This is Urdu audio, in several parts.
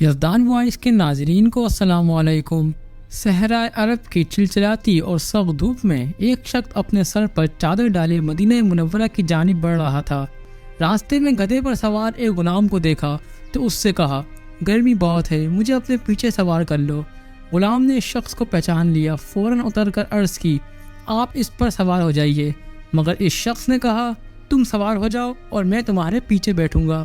یزدان وائس کے ناظرین کو السلام علیکم۔ صحرائے عرب کی چلچلاتی اور سخت دھوپ میں ایک شخص اپنے سر پر چادر ڈالے مدینہ منورہ کی جانب بڑھ رہا تھا۔ راستے میں گدھے پر سوار ایک غلام کو دیکھا تو اس سے کہا، گرمی بہت ہے، مجھے اپنے پیچھے سوار کر لو۔ غلام نے اس شخص کو پہچان لیا، فوراً اتر کر عرض کی، آپ اس پر سوار ہو جائیے۔ مگر اس شخص نے کہا، تم سوار ہو جاؤ اور میں تمہارے پیچھے بیٹھوں گا۔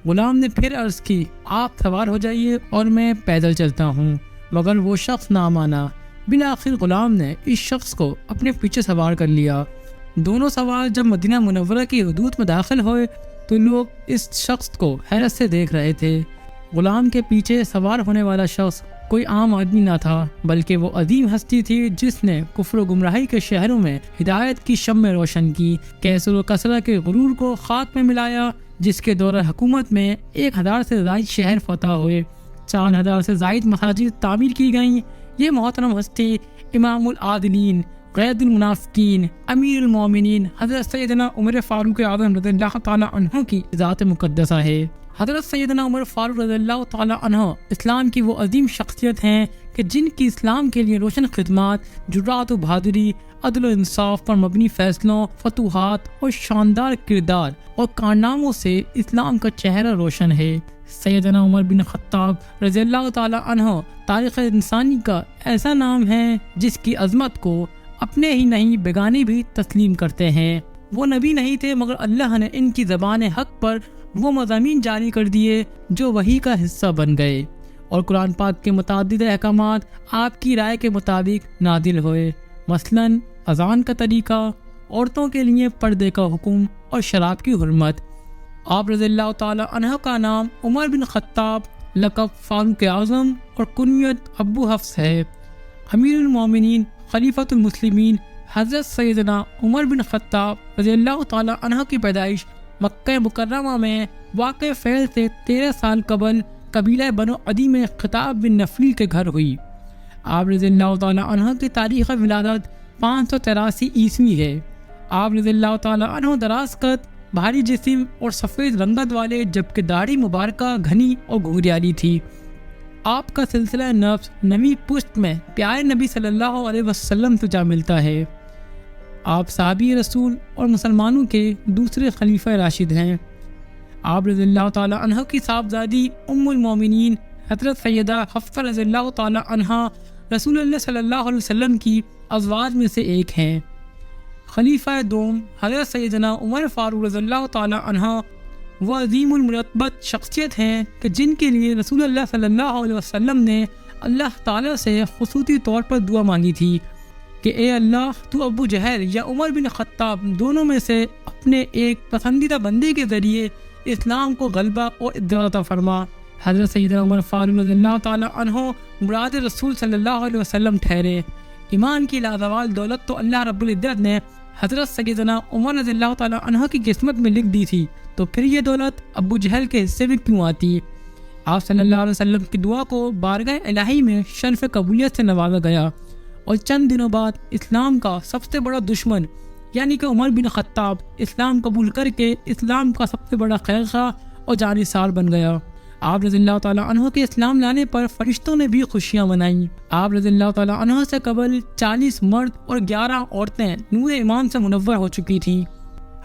غلام نے پھر عرض کی، آپ سوار ہو جائیے اور میں پیدل چلتا ہوں، مگر وہ شخص نہ مانا۔ بالآخر غلام نے اس شخص کو اپنے پیچھے سوار کر لیا۔ دونوں سوار جب مدینہ منورہ کی حدود میں داخل ہوئے تو لوگ اس شخص کو حیرت سے دیکھ رہے تھے۔ غلام کے پیچھے سوار ہونے والا شخص کوئی عام آدمی نہ تھا، بلکہ وہ عظیم ہستی تھی جس نے کفر و گمراہی کے شہروں میں ہدایت کی شمع روشن کی، کیسر و کسرہ کے غرور کو خاک میں ملایا، جس کے دور حکومت میں 1000 سے زائد شہر فتح ہوئے، 4000 سے زائد مساجد تعمیر کی گئیں۔ یہ محترم ہستی امام العادلین، قید المنافقین، امیر المومنین حضرت سیدنا عمر فاروق اعظم رضی اللہ تعالیٰ عنہ کی ذات مقدسہ ہے۔ حضرت سیدنا عمر فاروق رضی اللہ تعالیٰ عنہ اسلام کی وہ عظیم شخصیت ہیں کہ جن کی اسلام کے لیے روشن خدمات، جرات و بہادری، عدل و انصاف پر مبنی فیصلوں، فتوحات اور شاندار کردار اور کارناموں سے اسلام کا چہرہ روشن ہے۔ سیدنا عمر بن خطاب رضی اللہ تعالیٰ عنہ تاریخ انسانی کا ایسا نام ہے جس کی عظمت کو اپنے ہی نہیں بیگانے بھی تسلیم کرتے ہیں۔ وہ نبی نہیں تھے، مگر اللہ نے ان کی زبان حق پر وہ مضامین جاری کر دیے جو وحی کا حصہ بن گئے، اور قرآن پاک کے متعدد احکامات آپ کی رائے کے مطابق نازل ہوئے، مثلاً اذان کا طریقہ، عورتوں کے لیے پردے کا حکم اور شراب کی حرمت۔ آپ رضی اللہ تعالیٰ عنہ کا نام عمر بن خطاب، لقب فاروق اعظم اور کنیت ابو حفص ہے۔ امیر المومنین خلیفۃ المسلمین حضرت سیدنا عمر بن خطاب رضی اللہ تعالیٰ عنہ کی پیدائش مکہ مکرمہ میں واقع فعل سے 13 سال قبل قبیلہ بنو عدی میں خطاب بن نفیل کے گھر ہوئی۔ آپ رضی اللہ تعالیٰ عنہ کی تاریخ ولادت 583 عیسوی ہے۔ آپ رضی اللہ تعالیٰ عنہ دراز قد، بھاری جسم اور سفید رنگت والے، جبکہ داڑھی مبارکہ گھنی اور گھریالی تھی۔ آپ کا سلسلہ نفس نویں پشت میں پیارے نبی صلی اللہ علیہ وسلم سے جا ملتا ہے۔ آپ صحابی رسول اور مسلمانوں کے دوسرے خلیفہ راشد ہیں۔ آپ رضی اللہ تعالیٰ عنہ کی صاحبزادی ام المومنین حضرت سیدہ حفصہ رضی اللہ تعالیٰ عنہ رسول اللہ صلی اللہ علیہ وسلم کی ازواج میں سے ایک ہیں۔ خلیفہ دوم حضرت سیدنا عمر فاروق رضی اللہ تعالیٰ عنہ وہ عظیم المرتبت شخصیت ہیں کہ جن کے لیے رسول اللہ صلی اللہ علیہ وسلم نے اللہ تعالیٰ سے خصوصی طور پر دعا مانگی تھی کہ اے اللہ، تو ابو جہل یا عمر بن خطاب دونوں میں سے اپنے ایک پسندیدہ بندے کے ذریعے اسلام کو غلبہ اور عزت عطا فرما۔ حضرت سیدنا عمر فاروق رضی اللہ تعالیٰ عنہ مراد رسول صلی اللہ علیہ وسلم ٹھہرے۔ ایمان کی لازوال دولت تو اللہ رب العزت نے حضرت سیدنا عمر رضی اللہ تعالیٰ عنہ کی قسمت میں لکھ دی تھی، تو پھر یہ دولت ابو جہل کے حصے میں کیوں آتی؟ آپ صلی اللہ علیہ وسلم کی دعا کو بارگاہ الہی میں شرف قبولیت سے نوازا گیا، اور چند دنوں بعد اسلام کا سب سے بڑا دشمن یعنی کہ عمر بن خطاب اسلام قبول کر کے اسلام کا سب سے بڑا خیر خواہ اور جانثار بن گیا۔ آپ رضی اللہ تعالیٰ عنہ کے اسلام لانے پر فرشتوں نے بھی خوشیاں منائیں۔ آپ رضی اللہ تعالیٰ عنہ سے قبل 40 مرد اور 11 عورتیں نور ایمان سے منور ہو چکی تھیں۔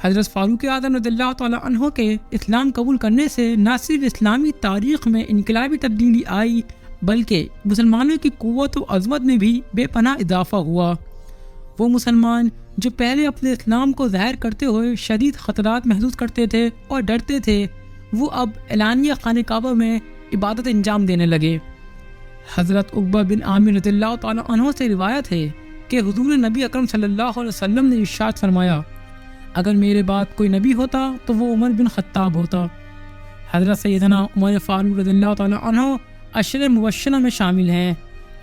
حضرت فاروق اعظم رضی اللہ تعالیٰ عنہ کے اسلام قبول کرنے سے نہ صرف اسلامی تاریخ میں انقلابی تبدیلی آئی، بلکہ مسلمانوں کی قوت و عظمت میں بھی بے پناہ اضافہ ہوا۔ وہ مسلمان جو پہلے اپنے اسلام کو ظاہر کرتے ہوئے شدید خطرات محسوس کرتے تھے اور ڈرتے تھے، وہ اب اعلانیہ خانہ کعبہ میں عبادت انجام دینے لگے۔ حضرت عقبہ بن عامر رضی اللہ تعالیٰ عنہ سے روایت ہے کہ حضور نبی اکرم صلی اللہ علیہ وسلم نے ارشاد فرمایا، اگر میرے بعد کوئی نبی ہوتا تو وہ عمر بن خطاب ہوتا۔ حضرت سیدنا عمر فاروق رضی اللہ تعالیٰ عنہ عشر مبشرہ میں شامل ہیں،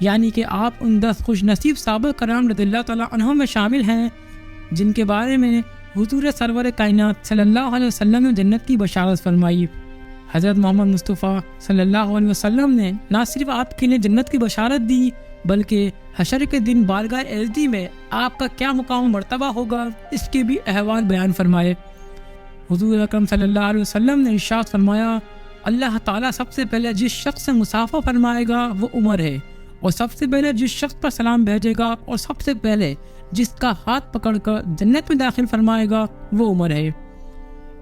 یعنی کہ آپ ان 10 خوش نصیب صحابہ کرام رضی اللہ تعالیٰ عنہ میں شامل ہیں جن کے بارے میں حضور سرور کائنات صلی اللہ علیہ وسلم نے جنت کی بشارت فرمائی۔ حضرت محمد مصطفیٰ صلی اللہ علیہ وسلم نے نہ صرف آپ کے لیے جنت کی بشارت دی، بلکہ حشر کے دن بارگاہ الہی میں آپ کا کیا مقام و مرتبہ ہوگا اس کے بھی احوال بیان فرمائے۔ حضور اکرم صلی اللہ علیہ وسلم نے ارشاد فرمایا، اللہ تعالیٰ سب سے پہلے جس شخص سے مصافحہ فرمائے گا وہ عمر ہے، اور سب سے پہلے جس شخص پر سلام بھیجے گا اور سب سے پہلے جس کا ہاتھ پکڑ کر جنت میں داخل فرمائے گا وہ عمر ہے۔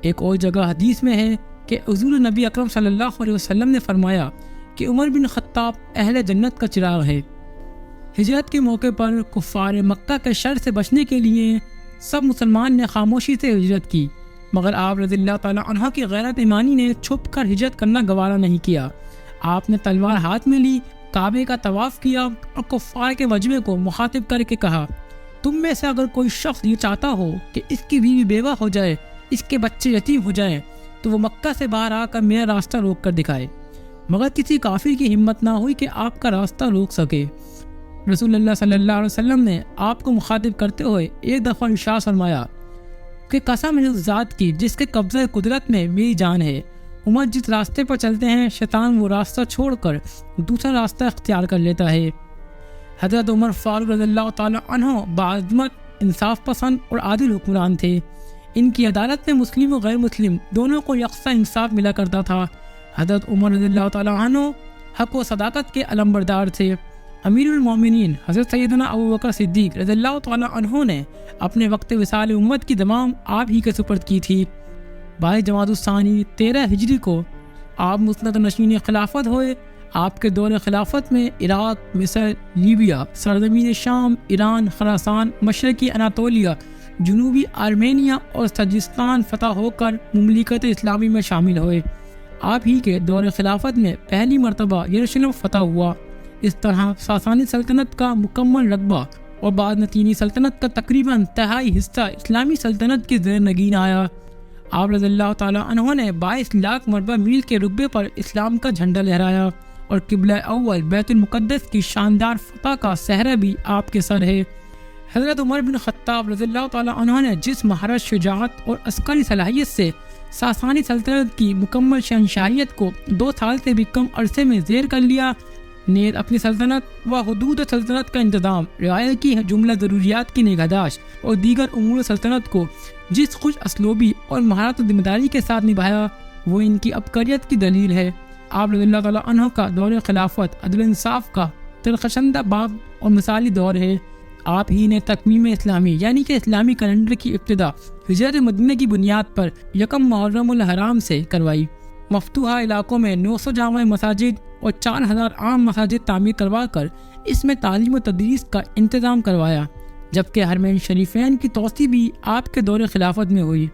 ایک اور جگہ حدیث میں ہے کہ حضور نبی اکرم صلی اللہ علیہ وسلم نے فرمایا کہ عمر بن خطاب اہل جنت کا چراغ ہے۔ ہجرت کے موقع پر کفار مکہ کے شر سے بچنے کے لیے سب مسلمان نے خاموشی سے ہجرت کی، مگر آپ رضی اللہ تعالیٰ عنہ کی غیرت ایمانی نے چھپ کر ہجرت کرنا گوارا نہیں کیا۔ آپ نے تلوار ہاتھ میں لی، کعبے کا طواف کیا اور کفار کے وجبے کو مخاطب کر کے کہا، تم میں سے اگر کوئی شخص یہ چاہتا ہو کہ اس کی بیوی بیوہ ہو جائے، اس کے بچے یتیم ہو جائیں، تو وہ مکہ سے باہر آ کر میرا راستہ روک کر دکھائے۔ مگر کسی کافر کی ہمت نہ ہوئی کہ آپ کا راستہ روک سکے۔ رسول اللہ صلی اللہ علیہ وسلم نے آپ کو مخاطب کرتے ہوئے ایک دفعہ ارشاد فرمایا کہ قسم ہے اس ذات کی جس کے قبضہ قدرت میں میری جان ہے، عمر جس راستے پر چلتے ہیں شیطان وہ راستہ چھوڑ کر دوسرا راستہ اختیار کر لیتا ہے۔ حضرت عمر فاروق رضی اللہ تعالیٰ عنہ باعظمت، انصاف پسند اور عادل حکمران تھے۔ ان کی عدالت میں مسلم و غیر مسلم دونوں کو یکساں انصاف ملا کرتا تھا۔ حضرت عمر رضی اللہ تعالیٰ عنہ حق و صداقت کے علمبردار تھے۔ امیر المومنین حضرت سیدنا ابوبکر صدیق رضی اللہ تعالیٰ عنہ نے اپنے وقت وصال امت کی زمام آپ ہی کے سپرد کی تھی۔ 22 جمادی الثانی 13 ہجری کو آپ مسند نشین خلافت ہوئے۔ آپ کے دور خلافت میں عراق، مصر، لیبیا، سرزمین شام، ایران، خراسان، مشرقی اناطولیہ، جنوبی آرمینیا اور سجستان فتح ہو کر مملکت اسلامی میں شامل ہوئے۔ آپ ہی کے دور خلافت میں پہلی مرتبہ یروشلم فتح ہوا۔ اس طرح ساسانی سلطنت کا مکمل رقبہ اور بعد نتینی سلطنت کا تقریباً تہائی حصہ اسلامی سلطنت کے زیر نگین آیا۔ آپ رضی اللہ تعالیٰ عنہ نے 22 لاکھ مربع میل کے رقبے پر اسلام کا جھنڈا لہرایا، اور قبلہ اول بیت المقدس کی شاندار فتح کا سہرا بھی آپ کے سر ہے۔ حضرت عمر بن خطاب رضی اللہ تعالیٰ عنہ نے جس مہارت، شجاعت اور عسکری صلاحیت سے ساسانی سلطنت کی مکمل شہنشاہیت کو 2 سال سے بھی کم عرصے میں زیر کر لیا، نیز اپنی سلطنت و حدود سلطنت کا انتظام، رعایا کی جملہ ضروریات کی نگہداشت اور دیگر امور سلطنت کو جس خوش اسلوبی اور مہارت و ذمہ داری کے ساتھ نبھایا، وہ ان کی عبقریت کی دلیل ہے۔ آپ رضی اللہ تعالیٰ عنہ کا دور خلافت عدل انصاف کا ترخشندہ باب اور مثالی دور ہے۔ آپ ہی نے تقویم اسلامی یعنی کہ اسلامی کیلنڈر کی ابتدا ہجرت مدینہ کی بنیاد پر 1 محرم الحرام سے کروائی۔ مفتوحہ علاقوں میں 900 جامع مساجد اور 4000 عام مساجد تعمیر کروا کر اس میں تعلیم و تدریس کا انتظام کروایا، جبکہ حرمین شریفین کی توسیع بھی آپ کے دور خلافت میں ہوئی۔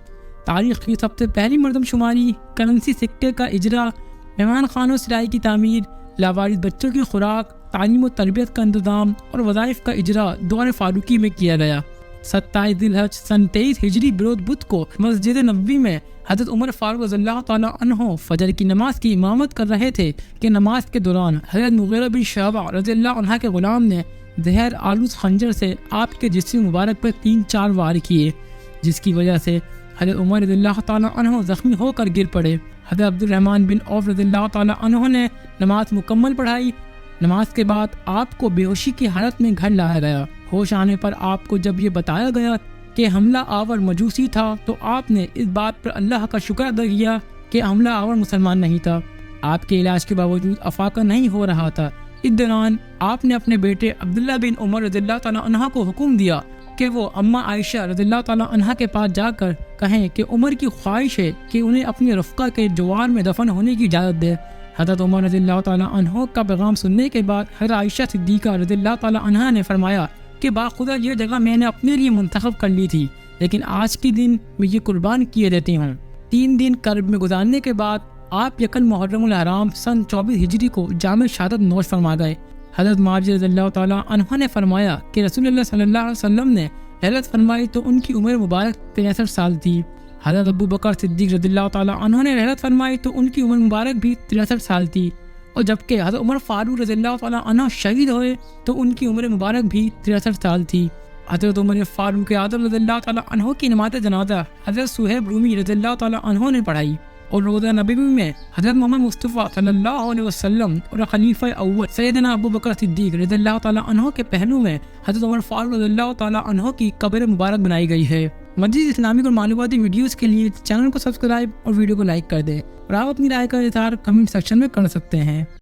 تاریخ کی سب سے پہلی مردم شماری، کرنسی سکے کا اجرا، مہمان خانوں سرائی کی تعمیر، لاوارث بچوں کی خوراک، تعلیم و تربیت کا انتظام اور وظائف کا اجرا دور فاروقی میں کیا گیا۔ 27 ذی الحج سن 23 ہجری بروز بدھ کو مسجد نبوی میں حضرت عمر فاروق رضی اللہ تعالیٰ عنہ فجر کی نماز کی امامت کر رہے تھے کہ نماز کے دوران حضرت مغیرہ بن شعبہ رضی اللہ عنہ کے غلام نے زہر آلود خنجر سے آپ کے جسم مبارک پر 3-4 وار کیے، جس کی وجہ سے حضرت عمر رضی اللہ تعالیٰ عنہ زخمی ہو کر گر پڑے۔ حضرت عبد الرحمن بن عوف رضی اللہ تعالیٰ عنہ نے نماز مکمل پڑھائی۔ نماز کے بعد آپ کو بے ہوشی کی حالت میں گھر لایا گیا۔ ہوش آنے پر آپ کو جب یہ بتایا گیا کہ حملہ آور مجوسی تھا تو آپ نے اس بات پر اللہ کا شکر ادا کیا کہ حملہ آور مسلمان نہیں تھا۔ آپ کے علاج کے باوجود افاقہ نہیں ہو رہا تھا۔ اس دوران آپ نے اپنے بیٹے عبداللہ بن عمر رضی اللہ تعالیٰ عنہ کو حکم دیا کہ وہ اماں عائشہ رضی اللہ تعالیٰ عنہ کے پاس جا کر کہیں کہ عمر کی خواہش ہے کہ انہیں اپنی رفقہ کے جوار میں دفن ہونے کی اجازت دے۔ حضرت عمر رضی اللہ تعالیٰ عنہ کا پیغام سننے کے بعد حضرت عائشہ صدیقہ رضی اللہ تعالیٰ عنہ نے فرمایا کہ باخدا یہ جگہ میں نے اپنے لیے منتخب کر لی تھی، لیکن آج کے دن میں یہ قربان کیے دیتی ہوں۔ 3 دن کرب میں گزارنے کے بعد آپ 1 محرم الحرام سن 24 ہجری کو جامع شہادت نوش فرما گئے۔ حضرت معاذ رضی اللہ تعالیٰ عنہ نے فرمایا کہ رسول اللہ صلی اللہ علیہ وسلم نے لہلت فرمائی تو ان کی عمر مبارک 63 سال تھی۔ حضرت ابو بکر صدیق رضی اللہ تعالیٰ عنہ نے لہلت فرمائی تو ان کی عمر مبارک بھی 63 سال تھی، اور جبکہ حضرت عمر فاروق رضی اللہ تعالیٰ عنہ شہید ہوئے تو ان کی عمر مبارک بھی 63 سال تھی۔ حضرت عمر فاروق اعظم رضی اللہ تعالیٰ عنہ کی نماز جنازہ حضرت صہیب رومی رضی اللہ تعالیٰ عنہ نے پڑھائی، اور روضہ نبوی میں حضرت محمد مصطفیٰ صلی اللہ علیہ وسلم اور خلیفہ اول سیدنا ابو بکر صدیق رضی اللہ تعالیٰ عنہ کے پہلو میں حضرت عمر فاروق رضی اللہ تعالیٰ عنہ کی قبر مبارک بنائی گئی ہے۔ مزید اسلامک اور معلوماتی ویڈیوز کے لیے چینل کو سبسکرائب اور ویڈیو کو لائک کر دیں، اور آپ اپنی رائے کا اظہار کمنٹ سیکشن میں کر سکتے ہیں۔